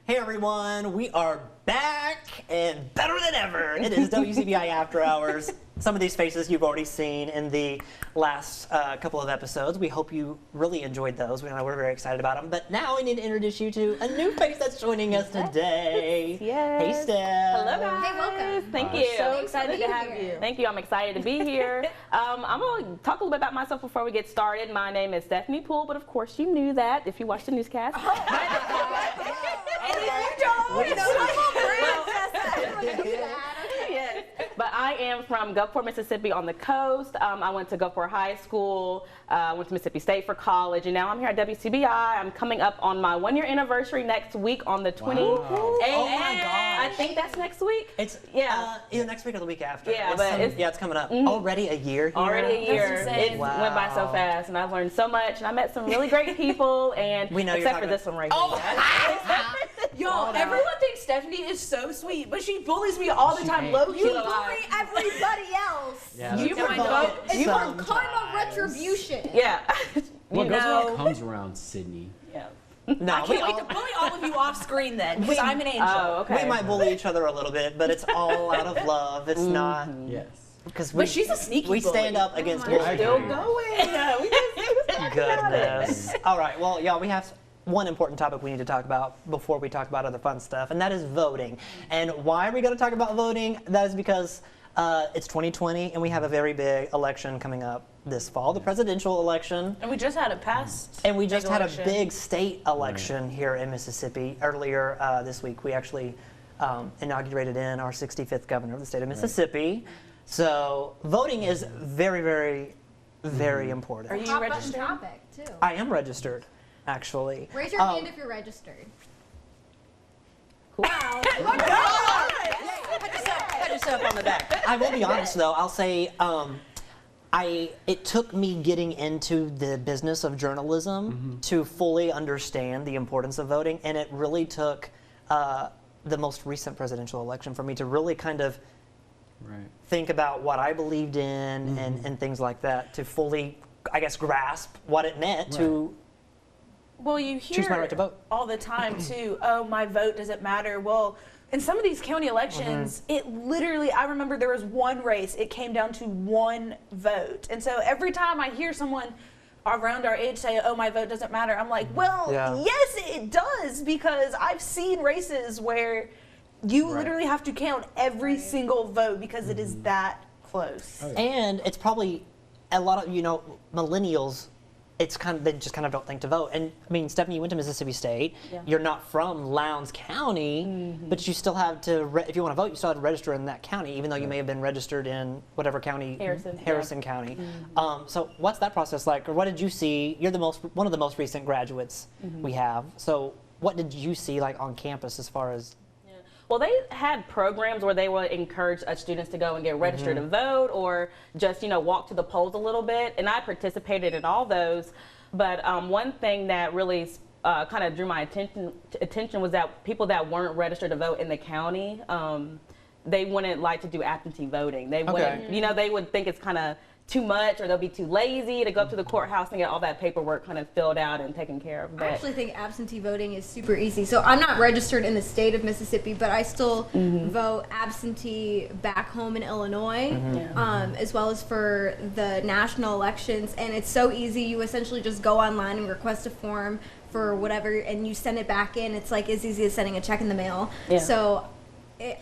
Hey everyone, we are back and better than ever. It is WCBI After Hours. Some of these faces you've already seen in the last couple of episodes. We hope you really enjoyed those. We're very excited about them. But now we need to introduce you to a new face that's joining us today. Yes. Hey, Steph. Hello, guys. Hey, welcome. Thank you. So excited to have you. Thank you. I'm excited to be here. I'm going to talk a little bit about myself before we get started. My name is Stephanie Poole, but of course you knew that if you watched the newscast. Yes. But I am from Gulfport, Mississippi on the coast. I went to Gulfport High School, went to Mississippi State for college, and now I'm here at WCBI. I'm coming up on my 1-year anniversary next week on the 28th. Oh my gosh. I think that's next week. It's either next week or the week after. Yeah, it's coming up. Already a year here. Already a year. It Wow. went by so fast, and I've learned so much, and I met some really great people, and We know you're except for talking this one right here. Y'all, everyone thinks Stephanie is so sweet, but she bullies me all the time. Low key. You bully everybody else. Yeah, You that's might about vote. It's called sometimes. karma retribution. Yeah. What You goes know. around comes around, Sydney. Yeah. No, I can't wait to bully all of you off screen then, because I'm an angel. Oh, okay. we might bully each other a little bit, but it's all out of love. It's not Yes. because But she's a sneaky we bully. stand up against We're bullshit. still agree. going. Yeah, we just talk about it. Goodness. All right. Well, y'all, we have one important topic we need to talk about before we talk about other fun stuff, and that is voting. And why are we going to talk about voting? That is because it's 2020, and we have a very big election coming up this fall, the presidential election. And we just had it passed. And we just big had election. a big state election here in Mississippi earlier this week. We actually inaugurated in our 65th governor of the state of Mississippi. So voting is very, very, very important. Are you Hot button registered? topic too. I am registered, actually. Raise your hand if you're registered. Wow. Pat yourself on the back. I will be honest though. I'll say it took me getting into the business of journalism to fully understand the importance of voting, and it really took the most recent presidential election for me to really kind of think about what I believed in and things like that to fully, I guess, grasp what it meant to Well, you choose my right to hear vote. all the time too, oh, my vote doesn't matter. Well, in some of these county elections, it literally, I remember there was one race, it came down to one vote. And so every time I hear someone around our age say, oh, my vote doesn't matter, I'm like, well, Yeah. yes, it does, because I've seen races where you literally have to count every single vote because it is that close. And it's probably a lot of, millennials, it's kind of, they just kind of don't think to vote. And I mean, Stephanie, you went to Mississippi State. Yeah. You're not from Lowndes County, but you still have to, if you want to vote, you still have to register in that county, even though you may have been registered in whatever county, Harrison, County. So what's that process like? Or what did you see? You're one of the most recent graduates we have. So what did you see like on campus as far as? Well, they had programs where they would encourage students to go and get registered to vote, or just walk to the polls a little bit. And I participated in all those. But one thing that really kind of drew my attention was that people that weren't registered to vote in the county, they wouldn't like to do absentee voting. They wouldn't, they would think it's kind of too much, or they'll be too lazy to go up to the courthouse and get all that paperwork kind of filled out and taken care of. I actually think absentee voting is super easy. So I'm not registered in the state of Mississippi, but I still vote absentee back home in Illinois, as well as for the national elections. And it's so easy. You essentially just go online and request a form for whatever, and you send it back in. It's like as easy as sending a check in the mail. Yeah. So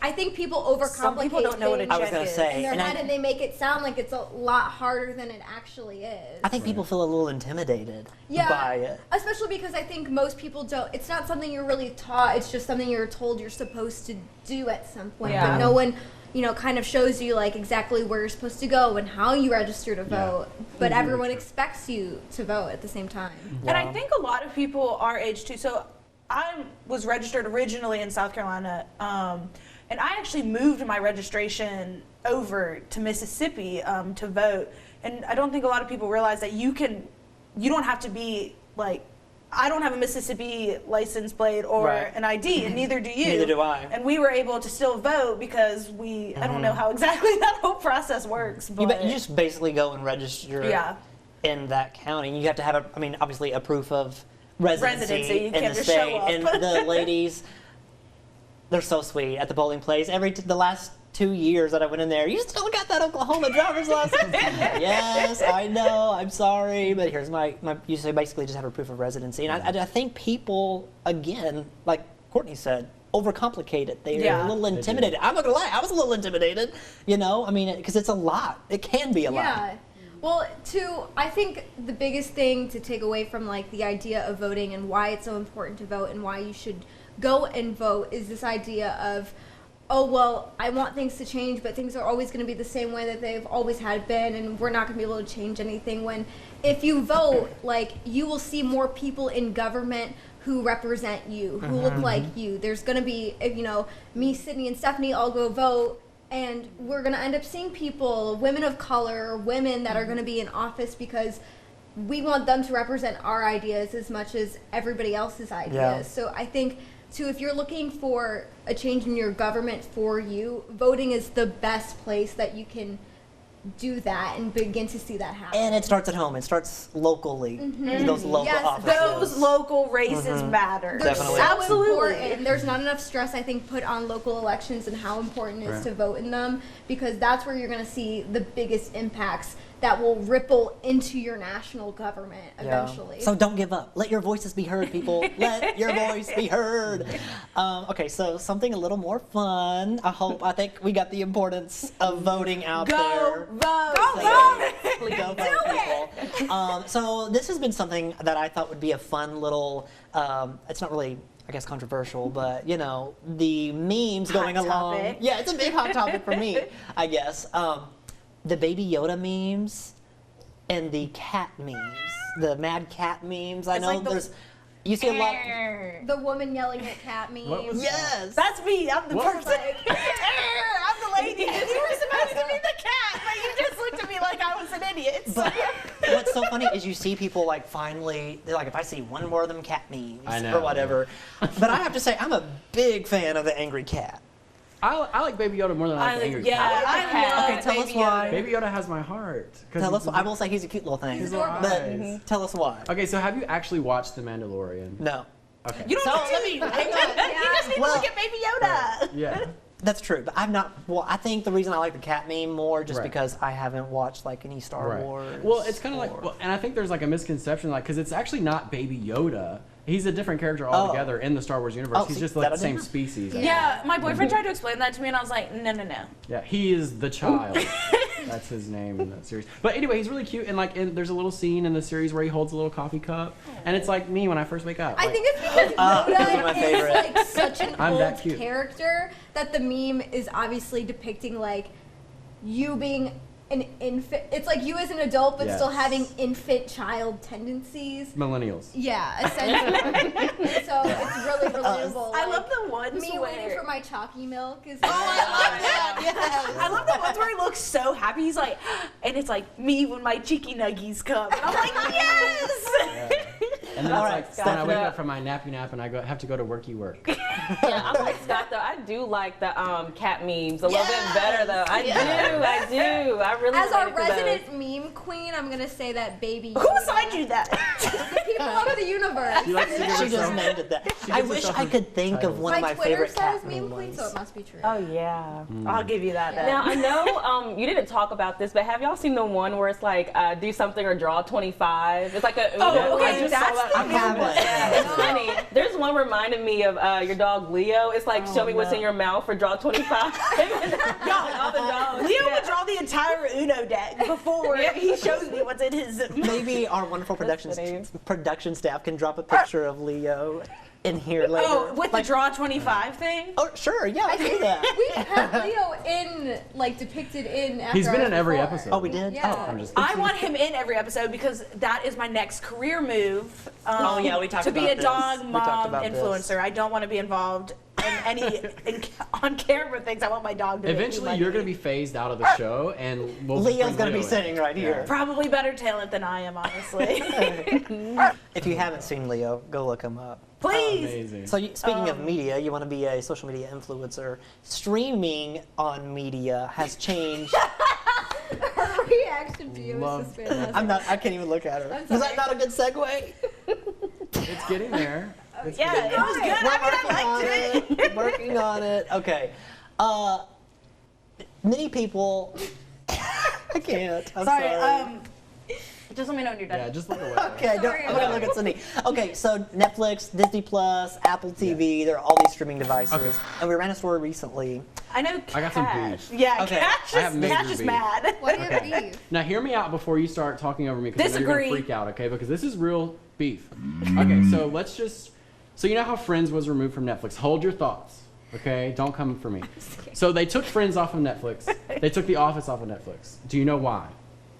I think people overcomplicate Some people don't know what a things I was check going to is. say. in their and head, and they make it sound like it's a lot harder than it actually is. I think people feel a little intimidated Yeah, by it. especially because I think most people don't. It's not something you're really taught. It's just something you're told you're supposed to do at some point. Yeah. But no one, kind of shows you like exactly where you're supposed to go and how you register to vote. But everyone expects you to vote at the same time. And I think a lot of people our age too. So I was registered originally in South Carolina, and I actually moved my registration over to Mississippi to vote. And I don't think a lot of people realize that you don't have to be like, I don't have a Mississippi license plate or an ID, and neither do you. Neither do I. And we were able to still vote because I don't know how exactly that whole process works. But You just basically go and register in that county. And you have to have, obviously a proof of residency You in can't the just show state. up. And the ladies They're so sweet at the bowling place. The last 2 years that I went in there, you still got that Oklahoma driver's license? Yes, I know. I'm sorry, but here's my. You say basically just have a proof of residency, and I think people again, like Courtney said, overcomplicate it. They're a little intimidated. I'm not gonna lie, I was a little intimidated. I mean, because it's a lot. It can be a lot. Yeah. Well, I think the biggest thing to take away from like the idea of voting and why it's so important to vote and why you should go and vote is this idea of, oh, well, I want things to change, but things are always going to be the same way that they've always had been, and we're not going to be able to change anything. When if you vote, like, you will see more people in government who represent you, who look like you. There's going to be, me, Sydney, and Stephanie all go vote, and we're going to end up seeing people, women of color, women that are going to be in office because we want them to represent our ideas as much as everybody else's ideas. Yeah. So I think, too, if you're looking for a change in your government for you, voting is the best place that you can do that and begin to see that happen. And it starts at home. It starts locally. Those local offices. Those local races matter. They're Definitely. so Absolutely. important. And there's not enough stress, I think, put on local elections and how important it is to vote in them, because that's where you're going to see the biggest impacts that will ripple into your national government eventually. So don't give up. Let your voices be heard, people. Let your voice be heard. Okay, so something a little more fun. I think we got the importance of voting out there. Vote. Go vote, people. So this has been something that I thought would be a fun little, it's not really, I guess, controversial, but, the memes going along. topic. Yeah, it's a big hot topic for me, I guess. The Baby Yoda memes and the cat memes, the mad cat memes. I know like you see a lot. The woman yelling at cat memes. What was Yes. That's me. I'm the What? person. I'm the lady. And you were supposed to be the cat, but you just looked at me like I was an idiot. But what's so funny is you see people like finally, they're like, if I see one more of them cat memes I know, or whatever. But I have to say, I'm a big fan of the angry cat. I like Baby Yoda more than I like the angry cat. I love tell us Baby why. Yoda. Baby Yoda has my heart. 'Cause Tell us. he's- I will say he's a cute little thing. He's adorable. But tell us why. Okay, so have you actually watched The Mandalorian? No. Okay. You don't So have to. let me hang on. You just need Well- to look at Baby Yoda. Yeah. That's true, but I'm not. Well, I think the reason I like the cat meme more just Right. because I haven't watched like any Star Right. Wars. Well, it's kind of or- like, well, and I think there's like a misconception, like, because it's actually not Baby Yoda. He's a different character altogether in the Star Wars universe. Oh, He's see, just that like I the same didn't- species. Yeah, my boyfriend tried to explain that to me, and I was like, no. Yeah, he is the child. That's his name in that series. But anyway, he's really cute, and like, there's a little scene in the series where he holds a little coffee cup, and it's like me when I first wake up. I Like, think it's because that's one of my Yoda is favorite. like such an I'm that old cute. character that the meme is obviously depicting like you being an infant. It's like you as an adult, but still Yes. having infant child tendencies. millennials. Yeah, essentially. So it's really relatable. I like, love the ones me where... waiting for my chalky milk is. Oh, I love that. Yes. I love the ones where he looks so happy. He's like, and it's like me when my cheeky nuggies come. And I'm like, yes. And then All it's right, like when I wake Scott. up from my nappy nap and I have to go to worky work. Yeah, I'm like Scott though. I do like the cat memes a little bit better though. I do. I really As our relate to those. resident meme queen, I'm gonna say that Baby. Who assigned you that? The people of the universe. She likes to give She just herself. named it that. She I gives wish herself I a could think title. of one of My my Twitter favorite cat says meme queen, memes. so it must be true. Oh yeah. I'll give you that. Then. Now I know you didn't talk about this, but have y'all seen the one where it's like do something or draw 25? It's like a Uno. Oh, okay, I just saw that's that. the I have one. Yeah, it's funny. There's one reminding me of your dog Leo. It's like show me what's in your mouth or draw 25. All the dogs. Leo would draw the entire Uno deck before he shows me what's in his. Maybe our wonderful funny. production staff can drop a picture of Leo in here later. Oh, with the draw 25 thing? Oh, sure, yeah, I'll do that. We had Leo in, like, depicted in. After He's been Hours in every Before. episode. Oh, we did? Yeah. Oh, I'm just I want him in every episode because that is my next career move. Oh, yeah, we talked to be about a this. dog We talked mom about this. influencer. I don't want to be involved in any on camera things. I want my dog to. Eventually, you're going to be phased out of the show, and we'll Leo's bring going to Leo be in. sitting right here. probably better talent than I am, honestly. If you haven't seen Leo, go look him up. Please. Amazing. So speaking of media, you want to be a social media influencer. Streaming on media has changed. Her reaction to you Love- is just fantastic. I can't even look at her. I'm Was sorry. that not a good segue? It's getting there. It's Yeah, good. it was good. I liked it. Working on it. Okay. Many people. I can't. I'm sorry. Just let me know when you're done. Yeah, just look away. Okay, Sorry I'm gonna look at Cindy. Okay, so Netflix, Disney Plus, Apple TV, there are all these streaming devices. Okay. And we ran a story recently. I know Cash. I got some beef. Yeah, Okay. Cash I have major is beef. mad. What do you have beef? Now hear me out before you start talking over me because you're gonna Disagree. freak out, okay? Because this is real beef. Okay, so let's just so you know how Friends was removed from Netflix. Hold your thoughts, okay? Don't come for me. So they took Friends off of Netflix. They took The Office off of Netflix. Do you know why?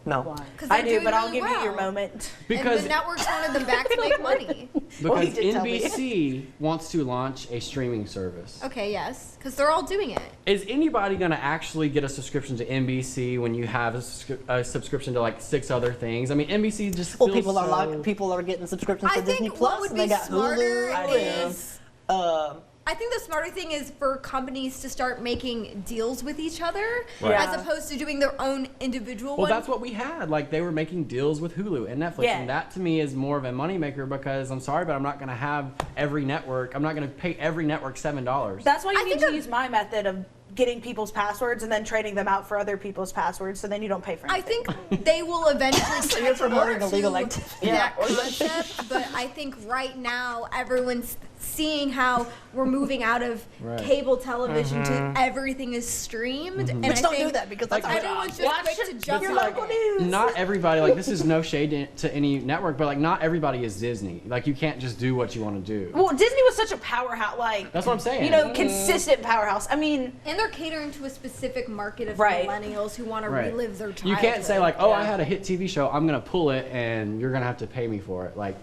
No. 'Cause I they're do, doing but I'll really give you your well. moment. Because And the networks wanted them back to make money. Well, he because did tell me. NBC wants to launch a streaming service. Okay, yes, because they're all doing it. Is anybody going to actually get a subscription to NBC when you have a subscription to like 6 other things? I mean, NBC just Well, feels people are getting subscriptions I to Disney think Plus, what would and they be got smarter Hulu. is And, I think the smarter thing is for companies to start making deals with each other Right. as opposed to doing their own individual Well, one. that's what we had. Like they were making deals with Hulu and Netflix, Yeah. and that to me is more of a moneymaker because I'm sorry, but I'm not going to have every network. I'm not going to pay every network $7. That's why you I need think to I'm- use my method of getting people's passwords and then trading them out for other people's passwords, so then you don't pay for I anything. think they will eventually you're catch on promoting illegal to activity. that concept, but I think right now everyone's seeing how we're moving out of Right. cable television to everything is streamed, and Which I don't think do that because that's Like, everyone's just quick to jump your on local it. news. Not everybody. Like this is no shade to any network, but like not everybody is Disney. Like you can't just do what you want to do. Well, Disney was such a powerhouse, like That's what I'm saying. you know, consistent powerhouse. I mean, And they're catering to a specific market of Right. millennials who want to Right. relive their childhood. You can't say like, oh, I Yeah. had a hit TV show. I'm gonna pull it, and you're gonna have to pay me for it. Like,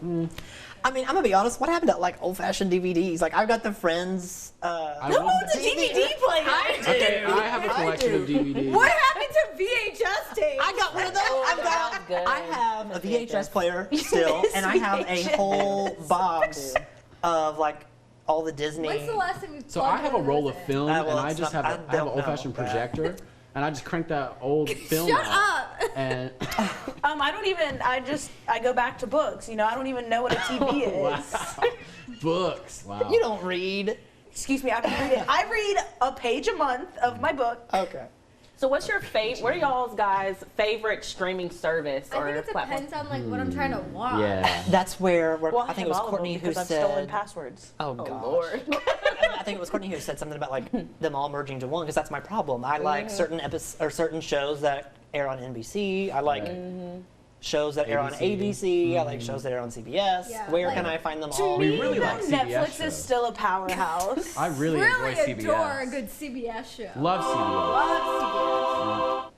I mean, I'm gonna be honest. What happened to like old-fashioned DVDs? Like I've got the Friends. I who will owns a say- DVD player? Okay, I have a collection of DVDs. What happened to VHS tapes? I got one of those. I've that got. was good. I have a VHS player still, and I have a VHS. whole box of like all the Disney. When's the last time you So plugged I have a one of roll those of in? film, well, and I it's just not- have I I have an don't old-fashioned know that. projector, and I just crank that old film Shut out. up! And I don't even. I go back to books. You know, I don't even know what a TV is. wow, books. Wow. You don't read. Excuse me, I can read it. I read a page a month of my book. Okay. So what's your what are y'all's guys' favorite streaming service I or think it platform? depends on like what I'm trying to watch. Yeah. That's where Well, I think it was have all of them Courtney who because I've stolen said. passwords. Oh Oh gosh. Lord. I think it was Courtney who said something about like them all merging to one because that's my problem. I like certain episodes or certain shows that air on NBC. I like shows that air on ABC. I like shows that air on CBS. Yeah, Where like- can I find them all? We really like CBS Netflix shows. is still a powerhouse. I really Really enjoy CBS. adore a good CBS show. Love CBS. Love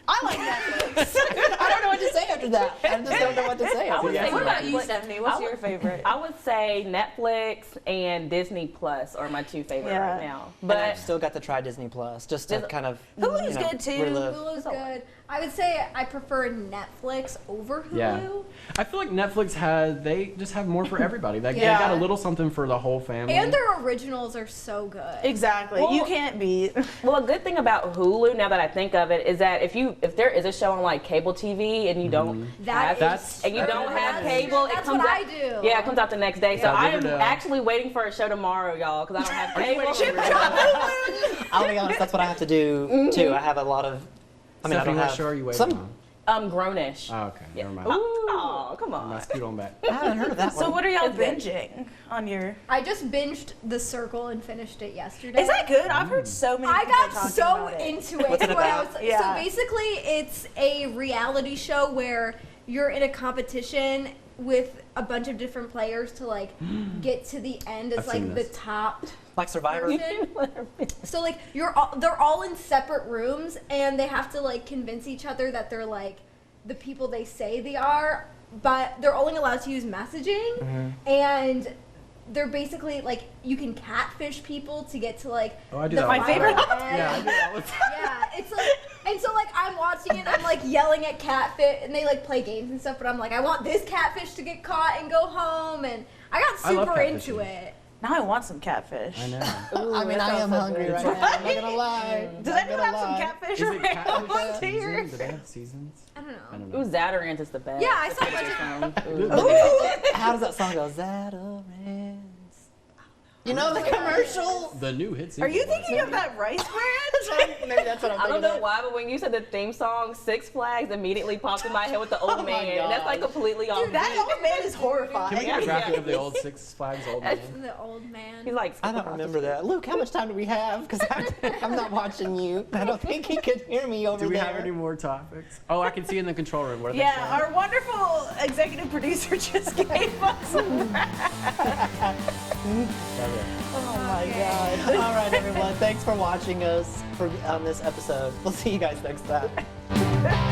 I like Netflix. I don't know what to say after that. I just don't know what to say. I after would that. say What about you, Netflix. Stephanie? What's I would- your favorite? I would say Netflix and Disney Plus are my two favorite Yeah. right now. But I've But still got to try Disney Plus just to Dis- kind of Hulu's good, too. relive. Hulu's good. I would say I prefer Netflix over Hulu. Yeah. I feel like Netflix they just have more for everybody. They Yeah. got a little something for the whole family. And their originals are so good. Exactly. Well- you can't beat. well, a good thing about Hulu, now that I think of it, is that if there is a show on like cable TV and you don't That have is and you don't true. have That's cable, true. it That's comes what out. I do. Yeah, it comes out the next day. So Yeah, I am Riverdale. actually waiting for a show tomorrow, y'all, because I don't have cable. I'll be honest, that's what I have to do too. I have a lot of. I mean, I Stephanie, don't what have show are you waiting some. on? Grownish. Oh, okay, never mind. Oh, come on. I'll scoot on back. I haven't heard of that So one. what are y'all It's good. binging on your? I just binged The Circle and finished it yesterday. Is that good? I've heard so many. I people got talking so about it. into it. What's it when I about? was- Yeah. So basically, it's a reality show where you're in a competition with a bunch of different players to like get to the end as I've seen like the this. top Like Survivor. person. So like they're all in separate rooms and they have to like convince each other that they're like the people they say they are, but they're only allowed to use messaging and they're basically like you can catfish people to get to like Oh, I do the that. My all the favorite- time. final Yeah, I end. do that all the time. Yeah, it's like, and so like I'm watching it, I'm like yelling at catfish, and they like play games and stuff, but I'm like, I want this catfish to get caught and go home, and I got I love super into catfishing. it. Now I want some catfish. I know. I mean, that I am sounds so hungry good. right now. I'm not gonna lie. Does Not anyone gonna have some lie. catfish Is it around catfish once a year? season? Do they have seasons? I don't know. I don't Ooh, know. Zatarant is the best. Yeah, I saw a bunch of. Ooh. How does that song go? Zatarant. You know the commercial? The new hit Are single. you thinking of that rice brand? Maybe that's what I'm I thinking don't know of. why, but when you said the theme song, Six Flags immediately popped in my head with the old my man. And that's like gosh. completely off Dude, that old man is horrifying. Can we get a Yeah. graphic of the old Six Flags old man? The old man. He's like, I don't remember that. Luke, how much time do we have? Because I'm not watching you. I don't think he could hear me over Do we there. have any more topics? Oh, I can see in the control room. What are they Yeah, saying? our wonderful executive producer just gave us a Oh my God. All right, everyone. Thanks for watching us on this episode. We'll see you guys next time.